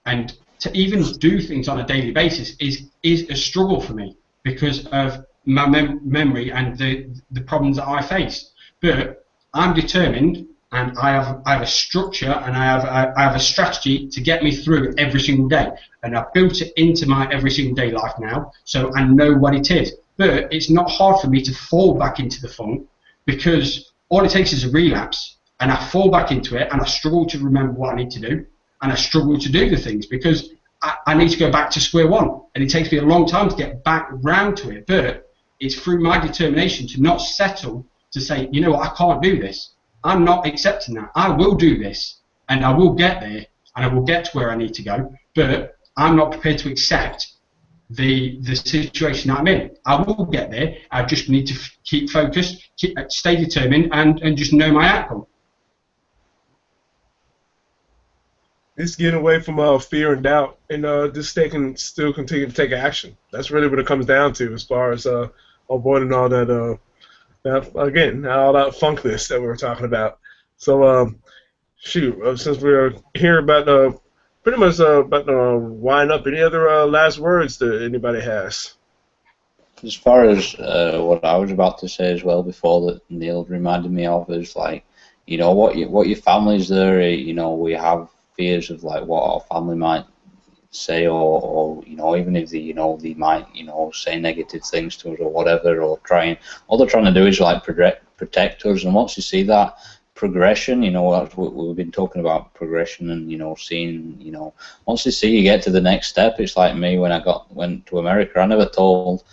and to even do things on a daily basis is a struggle for me, because of my memory and the problems that I face. But I'm determined, and I have a structure, and I have a strategy to get me through every single day, and I've built it into my every single day life now, so I know what it is. But it's not hard for me to fall back into the funk, because all it takes is a relapse, and I fall back into it, and I struggle to remember what I need to do, and I struggle to do the things, because I need to go back to square one, and it takes me a long time to get back round to it. But it's through my determination to not settle, to say, I can't do this. I'm not accepting that. I will do this, and I will get there, and I will get to where I need to go. But I'm not prepared to accept the situation that I'm in. I will get there. I just need to keep focused, stay determined, and just know my outcome. It's getting away from fear and doubt, and just still continue to take action. That's really what it comes down to, as far as avoiding all that, all that funkness that we were talking about. So, since we're here about pretty much about to wind up, any other last words that anybody has? As far as what I was about to say as well before, that Neil reminded me of, is like, what your family's there. We have fears of like what our family might say, or even if they might say negative things to us or whatever, or all they're trying to do is like protect us. And once you see that progression, we've been talking about progression, and seeing, once you see you get to the next step, it's like me when I went to America. I never told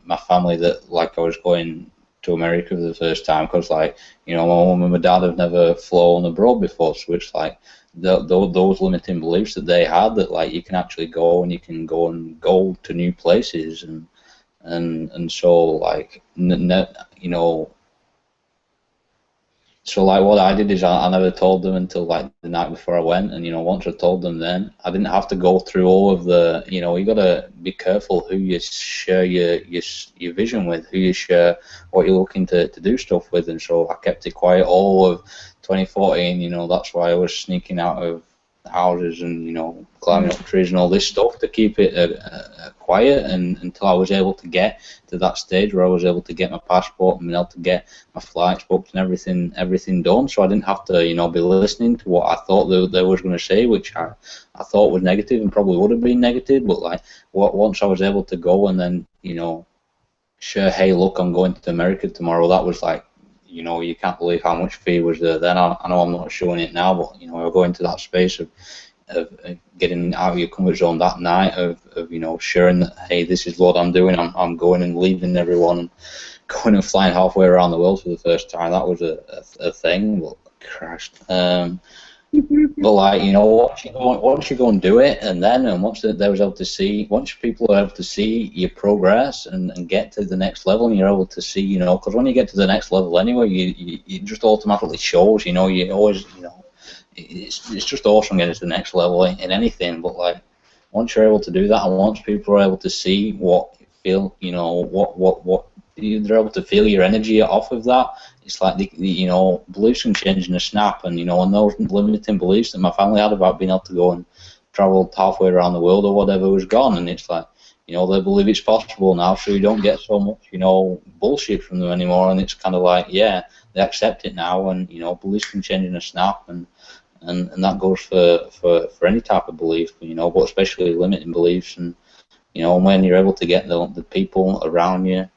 my family that like I was going to America for the first time, because like my mum and my dad have never flown abroad before, so it's like those limiting beliefs that they had, that like you can actually go, and you can go to new places, and so like so like what I did is I never told them until like the night before I went, and once I told them, then I didn't have to go through all of the you gotta be careful who you share your vision with, who you share what you're looking to do stuff with. And so I kept it quiet all of 2014. That's why I was sneaking out of houses and, you know, climbing up trees and all this stuff to keep it quiet, and until I was able to get to that stage where I was able to get my passport and been able to get my flights booked and everything done, so I didn't have to, you know, be listening to what I thought they was going to say, which I thought was negative and probably would have been negative, but like once I was able to go and then, you know, share, hey, look, I'm going to America tomorrow, that was like, you know, you can't believe how much fear was there then. I know I'm not showing it now, but, you know, I go into that space of getting out of your comfort zone that night, of you know, sharing that, hey, this is what I'm doing. I'm going and leaving everyone and going and flying halfway around the world for the first time. That was a thing. Well, Christ. But like, you know, once you go and do it, and once they was able to see, once people are able to see your progress and get to the next level, and you're able to see, you know, because when you get to the next level anyway, you just automatically shows, you know, you always, you know, it's just awesome getting to the next level in anything. But like, once you're able to do that, and once people are able to see what you feel, you know, what they're able to feel your energy off of that. It's like the you know, beliefs can change in a snap, and, you know, and those limiting beliefs that my family had about being able to go and travel halfway around the world or whatever was gone, and it's like, you know, they believe it's possible now, so you don't get so much, you know, bullshit from them anymore, and it's kind of like, yeah, they accept it now, and, you know, beliefs can change in a snap, and that goes for any type of belief, you know, but especially limiting beliefs, and, you know, when you're able to get the people around you,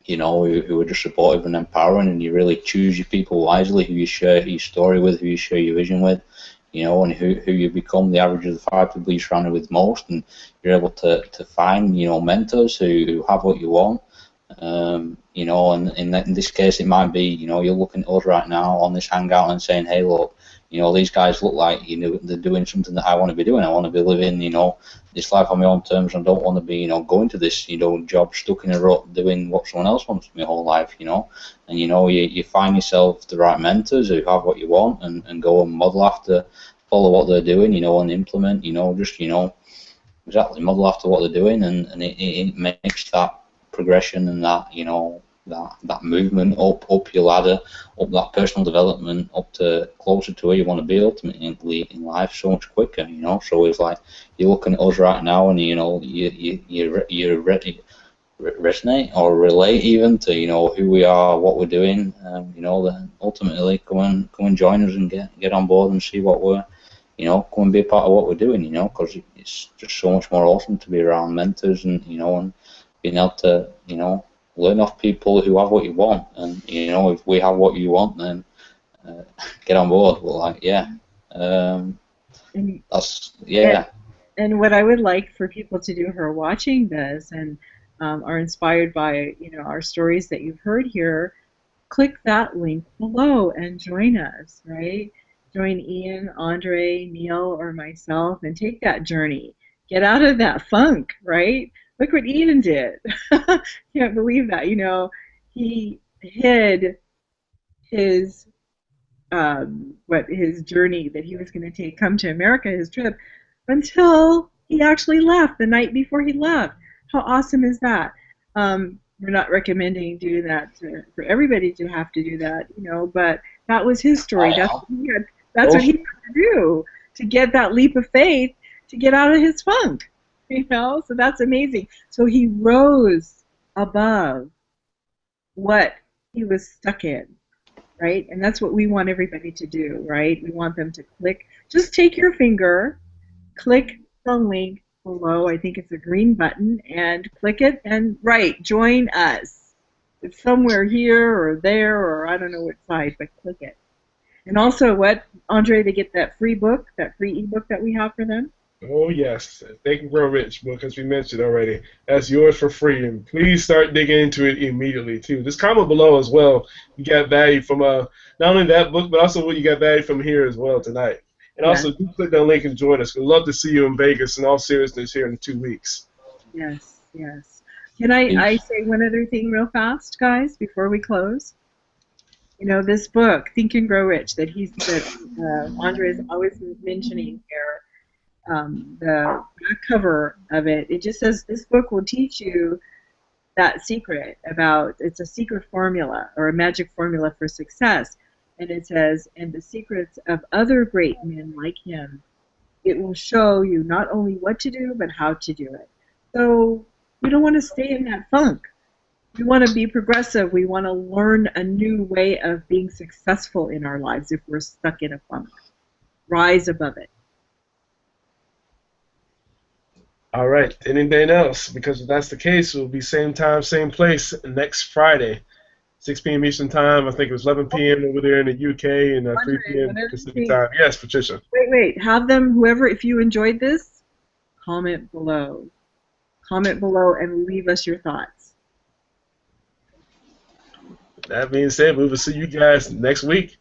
you know, who are just supportive and empowering, and you really choose your people wisely, who you share your story with, who you share your vision with, you know, and who you become the average of the 5 people you're surrounded with most, and you're able to find, you know, mentors who have what you want, you know, and in this case it might be, you know, you're looking at us right now on this hangout and saying, hey, look, you know, these guys look like, you know, they're doing something that I want to be doing. I want to be living, you know, this life on my own terms. I don't want to be, you know, going to this, you know, job stuck in a rut doing what someone else wants my whole life, you know. And, you know, you find yourself the right mentors who have what you want, and go and model after, follow what they're doing, you know, and implement, you know, just, you know, exactly model after what they're doing, and it makes that progression and that, you know, that movement up your ladder, up that personal development, up to closer to where you want to be ultimately in life so much quicker, you know. So it's like, you're looking at us right now, and, you know, you ready resonate or relate even to, you know, who we are, what we're doing, you know, then ultimately come and join us and get on board and see what we're, you know, come and be a part of what we're doing, you know, because it's just so much more awesome to be around mentors, and, you know, and being able to, you know, learn off people who have what you want. And, you know, if we have what you want, then get on board. Well, like, yeah, that's, yeah. And what I would like for people to do who are watching this and are inspired by, you know, our stories that you've heard here, click that link below and join us, right? Join Ian, Andre, Neil, or myself, and take that journey. Get out of that funk, right? Look what Ian did. Can't believe that. You know, he hid his his journey that he was going to take, come to America, his trip, until he actually left the night before he left. How awesome is that? We're not recommending doing that for everybody to have to do that, you know, but that was his story. That's what he had to do, to get that leap of faith, to get out of his funk, you know. So that's amazing. So he rose above what he was stuck in, right? And that's what we want everybody to do, right? We want them to click. Just take your finger, click the link below. I think it's a green button, and click it, and join us. It's somewhere here or there, or I don't know what side, but click it. And also, what, Andre, they get that free book, that free ebook that we have for them? Oh, yes. Think and Grow Rich book, as we mentioned already. That's yours for free. And please start digging into it immediately, too. Just comment below as well. You got value from not only that book, but also what you got value from here as well tonight. And also, do click that link and join us. We'd love to see you in Vegas in all seriousness here in 2 weeks. Yes, yes. Can I say one other thing real fast, guys, before we close? You know, this book, Think and Grow Rich, that Andre is always mentioning here, the back cover of it, it just says this book will teach you that secret about, it's a secret formula or a magic formula for success. And it says, and the secrets of other great men like him it will show you not only what to do, but how to do it. So we don't want to stay in that funk. We want to be progressive. We want to learn a new way of being successful in our lives if we're stuck in a funk. Rise above it. All right. Anything else? Because if that's the case, it will be same time, same place next Friday, 6 p.m. Eastern Time. I think it was 11 p.m. over there in the UK and 3 p.m. Pacific Time. Yes, Patricia. Wait. Have them, whoever, if you enjoyed this, comment below. Comment below and leave us your thoughts. That being said, we will see you guys next week.